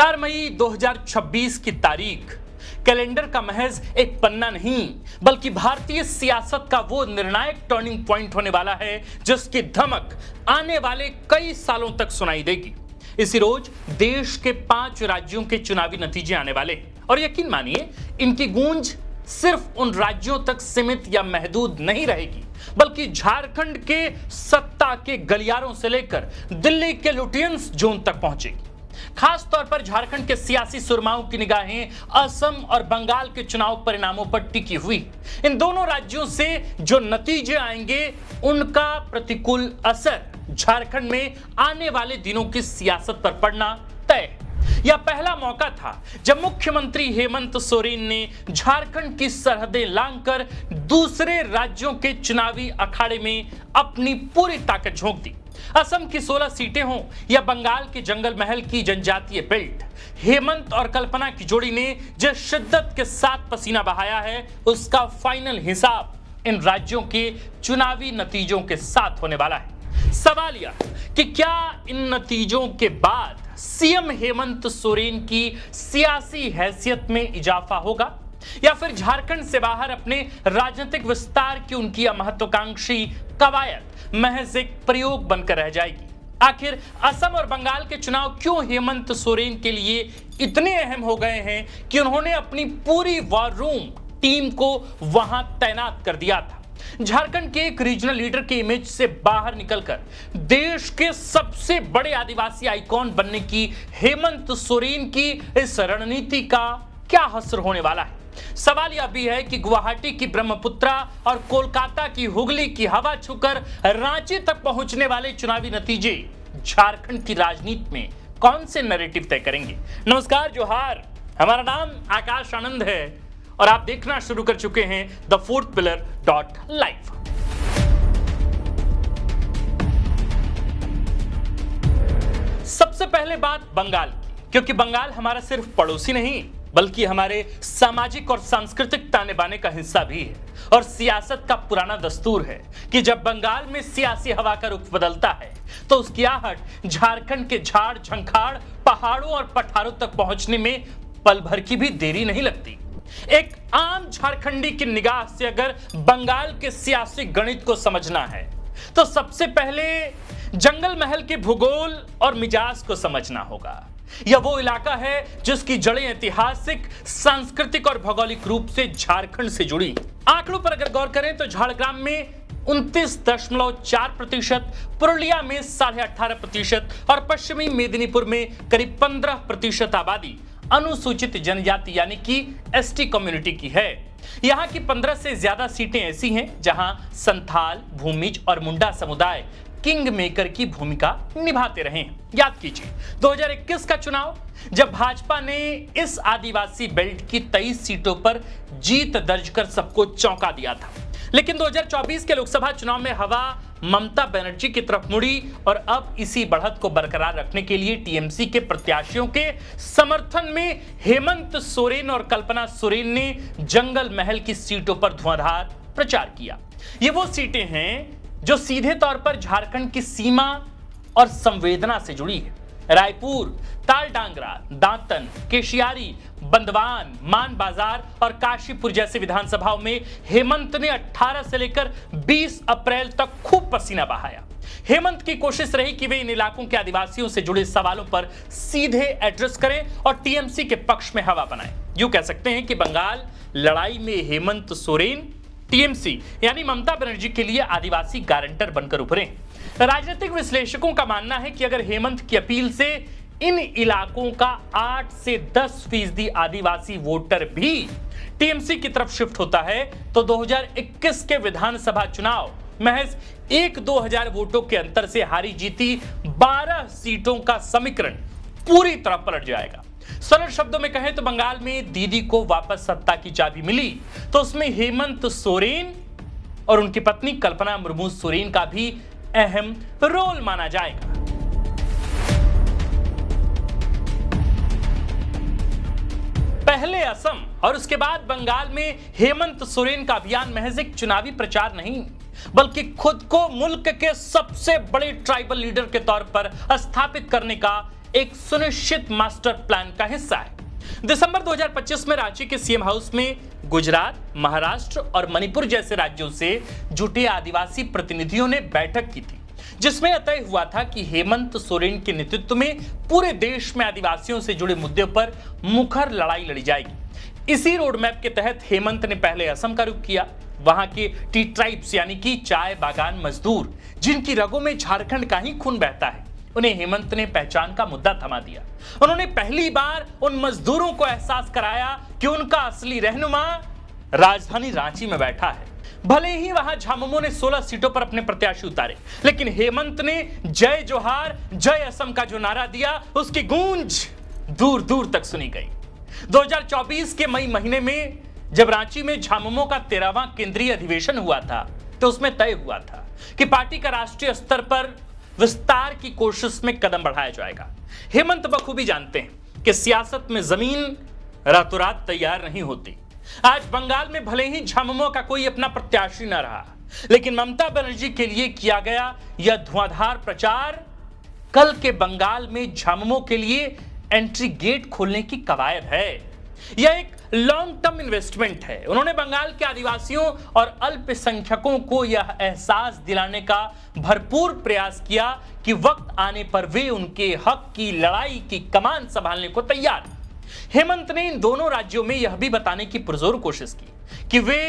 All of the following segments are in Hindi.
4 मई 2026 की तारीख कैलेंडर का महज एक पन्ना नहीं बल्कि भारतीय सियासत का वो निर्णायक टर्निंग पॉइंट होने वाला है जिसकी धमक आने वाले कई सालों तक सुनाई देगी। इसी रोज देश के 5 राज्यों के चुनावी नतीजे आने वाले हैं और यकीन मानिए इनकी गूंज सिर्फ उन राज्यों तक सीमित या महदूद नहीं रहेगी बल्कि झारखंड के सत्ता के गलियारों से लेकर दिल्ली के लुटियंस जोन तक पहुंचेगी। खास तौर पर झारखंड के सियासी सुरमाओं की निगाहें असम और बंगाल के चुनाव परिणामों पर टिकी हुई। इन दोनों राज्यों से जो नतीजे आएंगे उनका प्रतिकूल असर झारखंड में आने वाले दिनों की सियासत पर पड़ना तय। यह पहला मौका था जब मुख्यमंत्री हेमंत सोरेन ने झारखंड की सरहदें लांघकर दूसरे राज्यों के चुनावी अखाड़े में अपनी पूरी ताकत झोंक दी। असम की 16 सीटें हों या बंगाल के जंगल महल की जनजातीय बेल्ट, हेमंत और कल्पना की जोड़ी ने जिस शिद्दत के साथ पसीना बहाया है उसका फाइनल हिसाब इन राज्यों के चुनावी नतीजों के साथ होने वाला है। सवाल यह कि क्या इन नतीजों के बाद सीएम हेमंत सोरेन की सियासी हैसियत में इजाफा होगा या फिर झारखंड से बाहर अपने राजनीतिक विस्तार की उनकी महत्वाकांक्षी कवायद महज एक प्रयोग बनकर रह जाएगी। आखिर असम और बंगाल के चुनाव क्यों हेमंत सोरेन के लिए इतने अहम हो गए हैं कि उन्होंने अपनी पूरी वॉर रूम टीम को वहां तैनात कर दिया था। झारखंड के एक रीजनल लीडर के इमेज से बाहर निकलकर देश के सबसे बड़े आदिवासी आइकॉन बनने की हेमंत सोरेन की इस रणनीति का क्या असर होने वाला है। सवाल यह भी है कि गुवाहाटी की ब्रह्मपुत्रा और कोलकाता की हुगली की हवा छूकर रांची तक पहुंचने वाले चुनावी नतीजे झारखंड की राजनीति में कौन से नैरेटिव तय करेंगे। नमस्कार, जोहार, हमारा नाम आकाश आनंद है और आप देखना शुरू कर चुके हैं द फोर्थ पिलर .लाइव। सबसे पहले बात बंगाल की, क्योंकि बंगाल हमारा सिर्फ पड़ोसी नहीं बल्कि हमारे सामाजिक और सांस्कृतिक ताने बाने का हिस्सा भी है और सियासत का पुराना दस्तूर है कि जब बंगाल में सियासी हवा का रुख बदलता है तो उसकी आहट झारखंड के झाड़ झंखाड़ पहाड़ों और पठारों तक पहुंचने में पल भर की भी देरी नहीं लगती। एक आम झारखंडी की निगाह से अगर बंगाल के सियासी गणित को समझना है तो सबसे पहले जंगल महल के भूगोल और मिजाज को समझना होगा। यह वो इलाका है जिसकी जड़ें ऐतिहासिक, सांस्कृतिक और भौगोलिक रूप से झारखंड से जुड़ी। आंकड़ों पर अगर गौर करें तो झारग्राम में 29.4%, पुरुलिया में 18.5% और पश्चिमी मेदिनीपुर में करीब 15% आबादी अनुसूचित जनजाति यानी कि एसटी कम्युनिटी की है। यहां की 15 से ज्यादा सीटें ऐसी हैं जहां संथाल, भूमिज और मुंडा समुदाय किंग मेकर की भूमिका निभाते रहे। याद कीजिए 2021 का चुनाव जब भाजपा ने इस आदिवासी बेल्ट की 23 सीटों पर जीत दर्ज कर सबको चौंका दिया था, लेकिन 2024 के लोकसभा चुनाव में हवा ममता बनर्जी की तरफ मुड़ी और अब इसी बढ़त को बरकरार रखने के लिए टीएमसी के प्रत्याशियों के समर्थन में हेमंत सोरेन और कल्पना सोरेन ने जंगल महल की सीटों पर धुआंधार प्रचार किया। ये वो सीटें हैं जो सीधे तौर पर झारखंड की सीमा और संवेदना से जुड़ी है। रायपुर, तालडांगरा, दांतन, केशियारी, बंदवान, मान बाजार और काशीपुर जैसे विधानसभाओं में हेमंत ने 18 से लेकर 20 अप्रैल तक खूब पसीना बहाया। हेमंत की कोशिश रही कि वे इन इलाकों के आदिवासियों से जुड़े सवालों पर सीधे एड्रेस करें और टीएमसी के पक्ष में हवा बनाएं। यूं कह सकते हैं कि बंगाल लड़ाई में हेमंत सोरेन टीएमसी यानी ममता बनर्जी के लिए आदिवासी गारंटर बनकर उभरे। राजनीतिक विश्लेषकों का मानना है कि अगर हेमंत की अपील से इन इलाकों का 8 से 10% आदिवासी वोटर भी टीएमसी की तरफ शिफ्ट होता है तो 2021 के विधानसभा चुनाव महज 1-2 हजार वोटों के अंतर से हारी जीती 12 सीटों का समीकरण पूरी तरह पलट जाएगा। सरल शब्दों में कहें तो बंगाल में दीदी को वापस सत्ता की चाबी मिली तो उसमें हेमंत सोरेन और उनकी पत्नी कल्पना मुर्मू सोरेन का भी अहम रोल माना जाएगा। पहले असम और उसके बाद बंगाल में हेमंत सोरेन का अभियान महज एक चुनावी प्रचार नहीं बल्कि खुद को मुल्क के सबसे बड़े ट्राइबल लीडर के तौर पर स्थापित करने का एक सुनिश्चित मास्टर प्लान का हिस्सा है। दिसंबर 2025 में रांची के सीएम हाउस में गुजरात, महाराष्ट्र और मणिपुर जैसे राज्यों से जुटे आदिवासी प्रतिनिधियों ने बैठक की थी, जिसमें यह तय हुआ था कि हेमंत सोरेन के नेतृत्व में पूरे देश में आदिवासियों से जुड़े मुद्दों पर मुखर लड़ाई लड़ी जाएगी। इसी रोड मैप के तहत हेमंत ने पहले असम का रुख किया। वहां के टी ट्राइब्स यानी कि चाय बागान मजदूर, जिनकी रगों में झारखंड का ही खून बहता है, उन्हें हेमंत ने पहचान का मुद्दा थमा दिया। उन्होंने पहली बार उन मजदूरों को एहसास कराया कि उनका असली रहनुमा राजधानी रांची में बैठा है। भले ही वहां झामुमो ने 16 सीटों पर अपने प्रत्याशी उतारे, लेकिन हेमंत ने जय जोहार जय असम का जो नारा दिया, उसकी गूंज दूर दूर तक सुनी गई। 2024 के मई महीने में जब रांची में झामुमो का 13वां केंद्रीय अधिवेशन हुआ था, तो उसमें तय हुआ था कि पार्टी का राष्ट्रीय स्तर पर विस्तार की कोशिश में कदम बढ़ाया जाएगा। हेमंत बखूबी जानते हैं कि सियासत में जमीन रातों रात तैयार नहीं होती। आज बंगाल में भले ही झामुमो का कोई अपना प्रत्याशी न रहा, लेकिन ममता बनर्जी के लिए किया गया यह धुआंधार प्रचार कल के बंगाल में झामुमो के लिए एंट्री गेट खोलने की कवायद है। यह एक लॉन्ग टर्म इन्वेस्टमेंट है। उन्होंने बंगाल के आदिवासियों और अल्पसंख्यकों को यह एहसास दिलाने का भरपूर प्रयास किया कि वक्त आने पर वे उनके हक की लड़ाई की कमान संभालने को तैयार हैं। हेमंत ने इन दोनों राज्यों में यह भी बताने की पुरजोर कोशिश की कि वे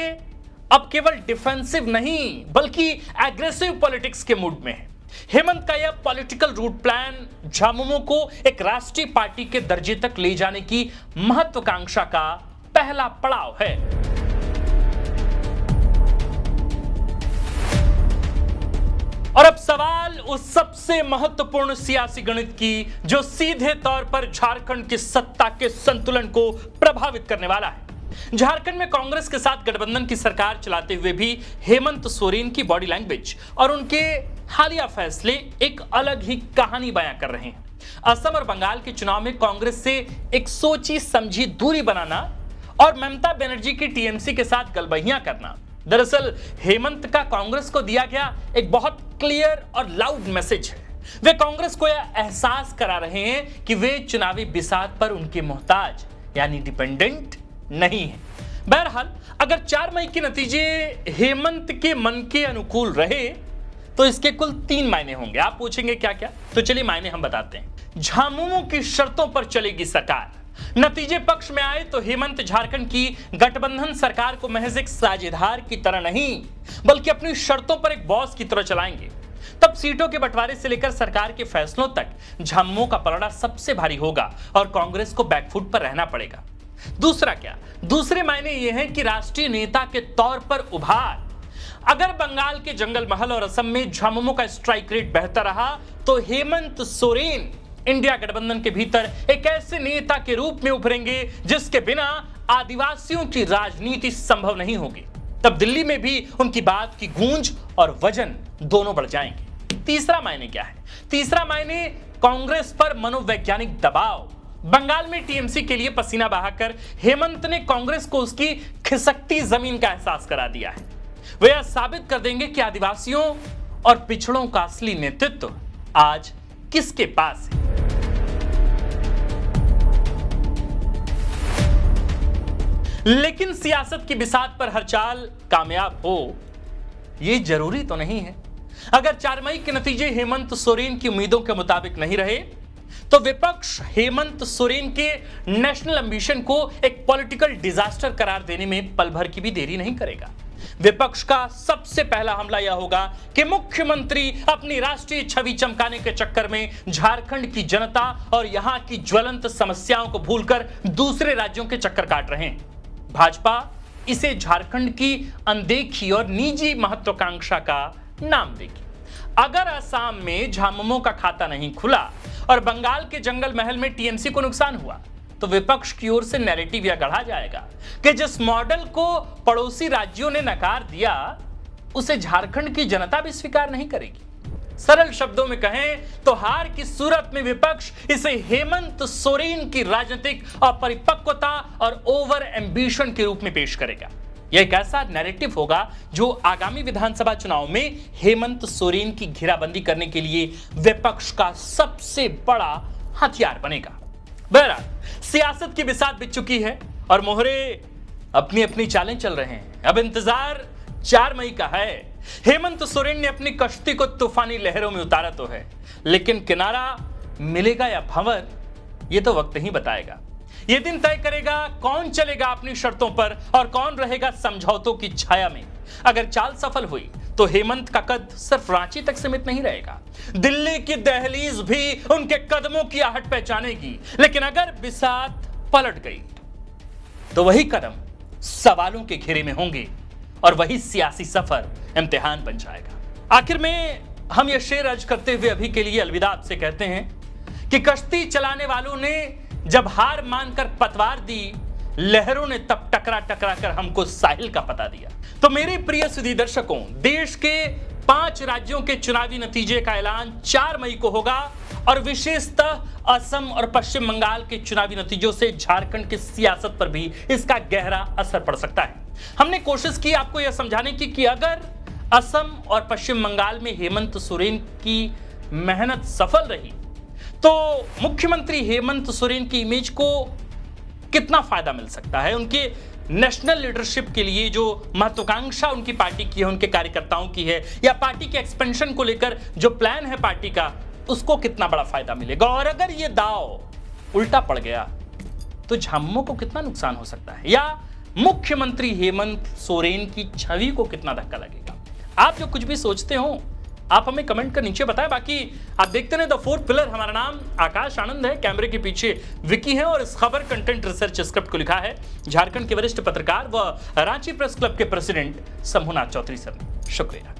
अब केवल डिफेंसिव नहीं बल्कि एग्रेसिव पॉलिटिक्स के मूड में हैं। हेमंत का यह पॉलिटिकल रूट प्लान झामुमो को एक राष्ट्रीय पार्टी के दर्जे तक ले जाने की महत्वाकांक्षा का पहला पड़ाव है। और अब सवाल उस सबसे महत्वपूर्ण सियासी गणित की जो सीधे तौर पर झारखंड की सत्ता के संतुलन को प्रभावित करने वाला है। झारखंड में कांग्रेस के साथ गठबंधन की सरकार चलाते हुए भी हेमंत सोरेन की बॉडी लैंग्वेज और उनके हालिया फैसले एक अलग ही कहानी बयां कर रहे हैं। असम और बंगाल के चुनाव में कांग्रेस से एक सोची समझी दूरी बनाना और ममता बनर्जी की टीएमसी के साथ गलबहियां करना, दरअसल हेमंत का कांग्रेस को दिया गया एक बहुत क्लियर और लाउड मैसेज है। वे कांग्रेस को यह एहसास करा रहे हैं कि वे चुनावी बिसात पर उनके मोहताज यानी डिपेंडेंट नहीं है। बहरहाल अगर 4 मई के नतीजे हेमंत के मन के अनुकूल रहे तो इसके कुल 3 मायने होंगे। आप पूछेंगे क्या क्या, तो चलिए मायने हम बताते हैं। झामुमो की शर्तों पर चलेगी सरकार। नतीजे पक्ष में आए तो हेमंत झारखंड की गठबंधन सरकार को महज एक साझेदार की तरह नहीं बल्कि अपनी शर्तों पर एक बॉस की तरह चलाएंगे। तब सीटों के बंटवारे से लेकर सरकार के फैसलों तक झामुमो का पलड़ा सबसे भारी होगा और कांग्रेस को बैकफुट पर रहना पड़ेगा। दूसरा क्या, दूसरे मायने यह है कि राष्ट्रीय नेता के तौर पर उभार। अगर बंगाल के जंगल महल और असम में झामुमो का स्ट्राइक रेट बेहतर रहा तो हेमंत सोरेन इंडिया गठबंधन के भीतर एक ऐसे नेता के रूप में उभरेंगे जिसके बिना आदिवासियों की राजनीति संभव नहीं होगी। तब दिल्ली में भी उनकी बात की गूंज और वजन दोनों बढ़ जाएंगे। तीसरा मायने क्या है? तीसरा मायने कांग्रेस पर मनोवैज्ञानिक दबाव। बंगाल में टीएमसी के लिए पसीना बहाकर हेमंत ने कांग्रेस को उसकी खिसकती जमीन का एहसास करा दिया है। वे यह साबित कर देंगे कि आदिवासियों और पिछड़ों का असली नेतृत्व आज किसके पास है। लेकिन सियासत की बिसात पर हर चाल कामयाब हो यह जरूरी तो नहीं है। अगर 4 मई के नतीजे हेमंत सोरेन की उम्मीदों के मुताबिक नहीं रहे तो विपक्ष हेमंत सोरेन के नेशनल एम्बिशन को एक पॉलिटिकल डिजास्टर करार देने में पल भर की भी देरी नहीं करेगा। विपक्ष का सबसे पहला हमला यह होगा कि मुख्यमंत्री अपनी राष्ट्रीय छवि चमकाने के चक्कर में झारखंड की जनता और यहां की ज्वलंत समस्याओं को भूलकर दूसरे राज्यों के चक्कर काट रहे हैं। भाजपा इसे झारखंड की अनदेखी और निजी महत्वाकांक्षा का नाम देगी। अगर असम में झामुमो का खाता नहीं खुला और बंगाल के जंगल महल में टीएमसी को नुकसान हुआ तो विपक्ष की ओर से नैरेटिव यह गढ़ा जाएगा कि जिस मॉडल को पड़ोसी राज्यों ने नकार दिया उसे झारखंड की जनता भी स्वीकार नहीं करेगी। सरल शब्दों में कहें तो हार की सूरत में विपक्ष इसे हेमंत सोरेन की राजनीतिक अपरिपक्वता और ओवर एम्बिशन के रूप में पेश करेगा। यह एक ऐसा नैरेटिव होगा जो आगामी विधानसभा चुनाव में हेमंत सोरेन की घेराबंदी करने के लिए विपक्ष का सबसे बड़ा हथियार बनेगा। बहरहाल सियासत की बिसात बिछ चुकी है और मोहरे अपनी अपनी चालें चल रहे हैं। अब इंतजार 4 मई का है। हेमंत सोरेन ने अपनी कश्ती को तूफानी लहरों में उतारा तो है, लेकिन किनारा मिलेगा या भंवर, यह तो वक्त ही बताएगा। यह दिन तय करेगा कौन चलेगा अपनी शर्तों पर और कौन रहेगा समझौतों की छाया में। अगर चाल सफल हुई तो हेमंत का कद सिर्फ रांची तक सीमित नहीं रहेगा, दिल्ली की दहलीज भी उनके कदमों की आहट पहचानेगी। लेकिन अगर बिसात पलट गई तो वही कदम सवालों के घेरे में होंगे और वही सियासी सफर इम्तिहान बन जाएगा। आखिर में हम ये शेर अर्ज करते हुए अभी के लिए अलविदा आपसे कहते हैं कि कश्ती चलाने वालों ने जब हार मानकर पतवार दी, लहरों ने तब टकरा टकरा कर हमको साहिल का पता दिया। तो मेरे प्रिय सुधी दर्शकों, देश के 5 राज्यों के चुनावी नतीजे का ऐलान 4 मई को होगा और विशेषतः असम और पश्चिम बंगाल के चुनावी नतीजों से झारखंड की सियासत पर भी इसका गहरा असर पड़ सकता है। हमने कोशिश की आपको यह समझाने की कि अगर असम और पश्चिम बंगाल में हेमंत सोरेन की मेहनत सफल रही तो मुख्यमंत्री हेमंत सोरेन की इमेज को कितना फायदा मिल सकता है, उनके नेशनल लीडरशिप के लिए जो महत्वाकांक्षा उनकी पार्टी की है, उनके कार्यकर्ताओं की है, या पार्टी के एक्सपेंशन को लेकर जो प्लान है पार्टी का, उसको कितना बड़ा फायदा मिलेगा। और अगर ये दांव उल्टा पड़ गया तो झामुमो को कितना नुकसान हो सकता है, या मुख्यमंत्री हेमंत सोरेन की छवि को कितना धक्का लगेगा। आप जो कुछ भी सोचते हो आप हमें कमेंट कर नीचे बताएं। बाकी आप देखते रहे द फोर्थ पिलर। हमारा नाम आकाश आनंद है, कैमरे के पीछे विकी है और इस खबर कंटेंट रिसर्च स्क्रिप्ट को लिखा है झारखंड के वरिष्ठ पत्रकार व रांची प्रेस क्लब के प्रेसिडेंट शंभुनाथ चौधरी सर ने। शुक्रिया।